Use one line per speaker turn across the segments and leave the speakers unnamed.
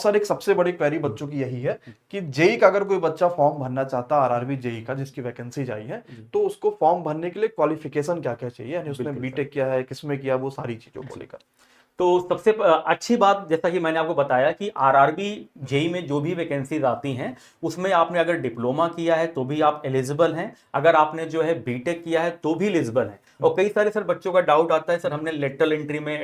Sir एक सबसे बड़ी क्वेरी बच्चों की यही है कि जेई का अगर कोई बच्चा फॉर्म भरना चाहता है आरआरबी जेई का जिसकी वैकेंसी आई है तो उसको फॉर्म भरने के लिए क्वालिफिकेशन क्या क्या चाहिए, यानी उसने बीटेक किया है, किसमें किया, वो सारी चीजों को लेकर।
तो सबसे अच्छी बात, जैसा कि मैंने आपको बताया कि आरआरबी जेई में जो भी वैकेंसीज आती हैं उसमें आपने अगर डिप्लोमा किया है तो भी आप एलिजिबल हैं, अगर आपने जो है बीटेक किया है तो भी एलिजिबल हैं। और कई सारे सर बच्चों का डाउट आता है, सर हमने लेटरल एंट्री में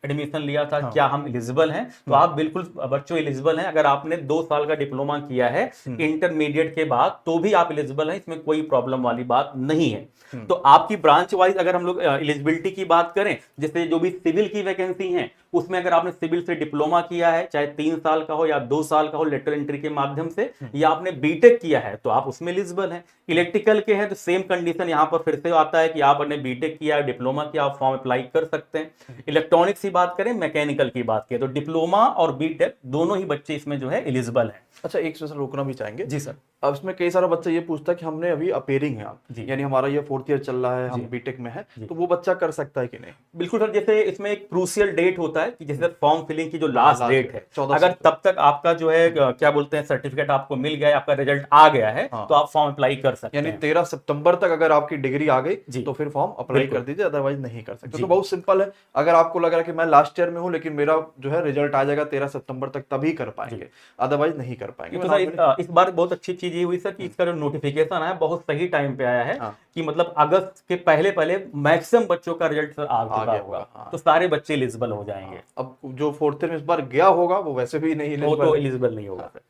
एडमिशन लिया था, क्या हम एलिजिबल हैं? तो आप बिल्कुल बच्चों एलिजिबल हैं। अगर आपने 2 साल का डिप्लोमा किया है इंटरमीडिएट के बाद तो भी आप एलिजिबल हैं, इसमें कोई प्रॉब्लम वाली बात नहीं है। तो आपकी ब्रांच वाइज अगर हम लोग एलिजिबिलिटी की बात करें, जैसे जो भी सिविल की वैकेंसी है उसमें अगर आपने सिविल से डिप्लोमा किया है, चाहे 3 साल का हो या 2 साल का हो लेटरल एंट्री के माध्यम से, या आपने बीटेक किया है तो आप उसमें एलिजिबल हैं। इलेक्ट्रिकल के हैं तो सेम कंडीशन यहां पर फिर से आता है कि आपने बीटेक किया है, डिप्लोमा किया, आप फॉर्म अप्लाई कर सकते हैं। इलेक्ट्रॉनिक्स की बात करें, मैकेनिकल की बात करें, तो डिप्लोमा और बीटेक दोनों ही बच्चे इसमें जो है एलिजिबल हैं।
अच्छा, एक सेशन रोकना भी चाहेंगे
जी सर।
अब इसमें कई सारा बच्चा ये पूछता है कि हमने अभी अपेयरिंग है आप, यानी हमारा ये 4th ईयर चल रहा है, हम बीटेक में है, तो वो बच्चा कर सकता है कि नहीं?
बिल्कुल सर, जैसे इसमें एक क्रूशियल डेट होता है कि जैसे फॉर्म फिलिंग की जो लास्ट डेट है, अगर तब तक आपका जो है क्या बोलते हैं सर्टिफिकेट आपको मिल गया है, आपका रिजल्ट आ गया है, तो आप फॉर्म अप्लाई कर सकते हैं।
यानी 13 सितंबर तक अगर आपकी डिग्री आ गई तो फिर फॉर्म अप्लाई कर दीजिए, अदरवाइज नहीं कर सकते। तो बहुत सिंपल है, अगर आपको लग रहा है कि मैं लास्ट ईयर में हूँ लेकिन मेरा जो है रिजल्ट आ जाएगा 13 सितंबर तक, तभी कर पाएंगे, अदरवाइज नहीं कर पाएंगे।
तो सर इस बार बहुत अच्छी चीज ये हुई सर कि इसका जो नोटिफिकेशन आया बहुत सही टाइम पे आया है, कि मतलब अगस्त के पहले पहले मैक्सिमम बच्चों का रिजल्ट सर आ चुका होगा, तो सारे बच्चे एलिजिबल हो जाएंगे।
अब जो 4th ईयर में इस बार गया होगा वो वैसे भी नहीं
एलिजिबल नहीं होगा सर।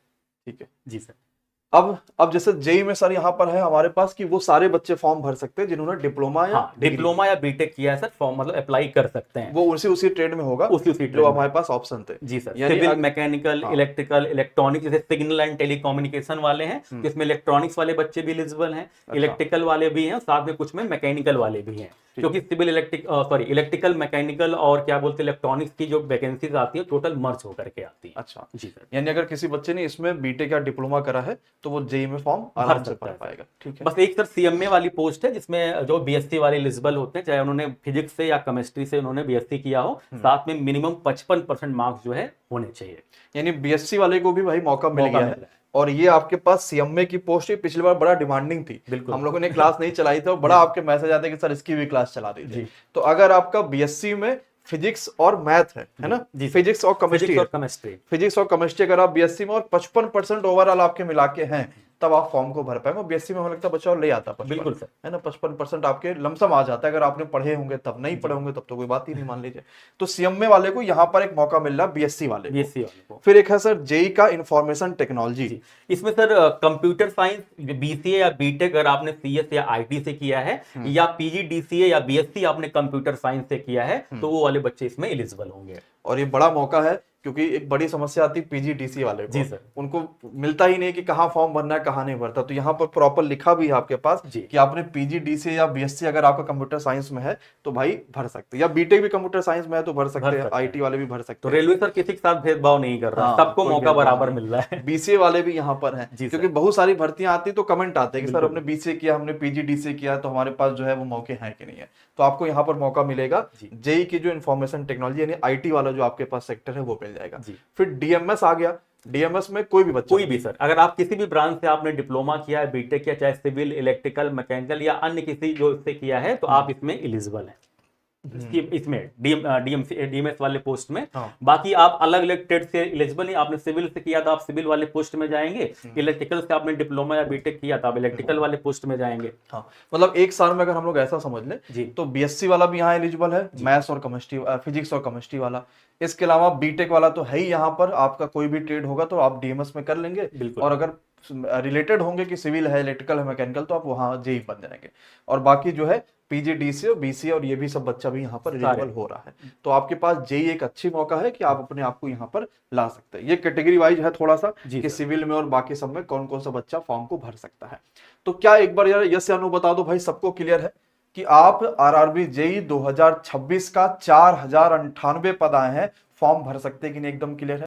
ठीक है
जी सर।
अब जैसे जेई में सर यहाँ पर है हमारे पास कि वो सारे बच्चे फॉर्म भर सकते हैं जिन्होंने डिप्लोमा या
बीटेक किया है सर, फॉर्म मतलब अप्लाई कर सकते हैं।
वो उसी ट्रेड में होगा,
उसी
जो हमारे पास ऑप्शन थे।
जी sir, civil, mechanical, electrical, electronic, जैसे सिग्नल एंड टेलीकम्युनिकेशन वाले हैं जिसमें इलेक्ट्रॉनिक्स वाले बच्चे भी एलिजिबल हैं, इलेक्ट्रिकल वाले भी हैं, साथ में कुछ में मैकेनिकल वाले भी हैं, क्योंकि सिविल इलेक्ट्रिकल, मैकेनिकल और क्या बोलते हैं इलेक्ट्रॉनिक्स की जो वैकेंसीज आती है टोटल मर्ज होकर के आती है।
अच्छा
जी सर,
यानी अगर किसी बच्चे ने इसमें बीटेक या डिप्लोमा करा है तो वो जेई में फॉर्म आराम से भर पाएगा। ठीक है।
बस एक सर सीएमए वाली पोस्ट है जिसमें जो बीएससी वाले एलिजिबल होते हैं, चाहे उन्होंने फिजिक्स से या केमिस्ट्री से उन्होंने बीएससी किया हो, साथ में मिनिमम 55% मार्क्स जो है होने चाहिए।
यानी बीएससी वाले को भी भाई मौका मिल गया है। और ये आपके पास सीएमए की पोस्ट ही पिछली बार बड़ा डिमांडिंग थी, हम लोगों ने क्लास नहीं चलाई थी और बड़ा आपके मैसेज आते कि सर इसकी भी क्लास चला दीजिए। तो अगर आपका बीएससी में फिजिक्स और मैथ है ना, फिजिक्स और केमिस्ट्री अगर आप बीएससी में और 55% ओवरऑल आपके मिला के हैं तब आप फॉर्म को भर पाएंगे। बीएससी में हमें लगता है बच्चा और ले आता है,
बिल्कुल सर,
है ना, 55% आपके लमसम आ जाता है अगर आपने पढ़े होंगे तब, नहीं पढ़े होंगे तब तो कोई बात ही नहीं, मान लीजिए। तो सीएमए वाले को यहाँ पर एक मौका मिल रहा है, बीएससी वाले को। फिर एक है सर जेई का इंफॉर्मेशन टेक्नोलॉजी,
इसमें सर कंप्यूटर साइंस, बीसीए या बीटेक अगर आपने सीएस या आईटी से किया है, या पीजीडीसीए या बीएससी आपने कंप्यूटर साइंस से किया है, तो वो वाले बच्चे इसमें एलिजिबल होंगे।
और ये बड़ा मौका है क्योंकि एक बड़ी समस्या आती है पीजीडीसी वाले को।
जी सर,
उनको मिलता ही नहीं कि कहाँ फॉर्म भरना है कहाँ नहीं भरता। तो यहाँ पर प्रॉपर लिखा भी है आपके पास कि आपने पीजीडीसी या बीएससी अगर आपका कंप्यूटर साइंस में है तो भाई भर सकते हैं, या बीटेक भी कंप्यूटर साइंस में है तो भर सकते हैं, आईटी वाले भी भर सकते हैं।
तो रेलवे सर किसी के साथ भेदभाव नहीं कर रहा, सबको मौका बराबर मिल रहा है।
बीसीए वाले भी यहाँ पर हैं, क्योंकि बहुत सारी भर्तियां आती तो कमेंट आते हैं कि सर हमने बीसीए किया, हमने पीजीडीसी किया, तो हमारे पास जो है वो मौके हैं कि नहीं है। तो आपको यहाँ पर मौका मिलेगा जेई की जो इन्फॉर्मेशन टेक्नोलॉजी यानी आईटी वाला जो आपके पास सेक्टर है वो मिल जाएगा। फिर डीएमएस आ गया, डीएमएस में कोई भी सर, अगर आप किसी भी ब्रांच से आपने डिप्लोमा किया है, बीटेक किया, चाहे सिविल, इलेक्ट्रिकल, मैकेनिकल या अन्य किसी जो इससे किया है, तो आप इसमें एलिजिबल हैं, इसमें डीएमएस वाले पोस्ट में। बाकी आप अलग अलग ट्रेड से एलिजिबल नहीं, आपने सिविल से किया तो आप सिविल वाले पोस्ट में जाएंगे, इलेक्ट्रिकल से आपने डिप्लोमा या बीटेक किया तो आप इलेक्ट्रिकल वाले पोस्ट में जाएंगे। मतलब एक साल में अगर हम लोग ऐसा समझ लें तो बीएससी वाला भी यहाँ एलिजिबल है, मैथ्स और केमिस्ट्री, फिजिक्स और केमिस्ट्री वाला। इसके अलावा बीटेक वाला तो है ही, यहाँ पर आपका कोई भी ट्रेड होगा तो आप डीएमएस में कर लेंगे, और अगर रिलेटेड होंगे कि सिविल है, इलेक्ट्रिकल है, मैकेनिकल, तो आप वहाँ जेई बन जाएंगे। और बाकी जो है पीजीडीसी और बीसीए और ये भी सब बच्चा भी यहाँ पर एलिजिबल हो रहा है। तो आपके पास जेई एक अच्छी मौका है कि आप अपने आप को यहाँ पर ला सकते हैं। ये कैटेगरी वाइज है थोड़ा सा कि सिविल में और बाकी सब में कौन कौन सा बच्चा फॉर्म को भर सकता है। तो क्या एक बार यार यस या नो बता दो भाई, सबको क्लियर है कि आप आरआरबी जेई 2026 का 4098 पद आए हैं, फॉर्म भर सकते हैं कि नहीं? एकदम क्लियर है।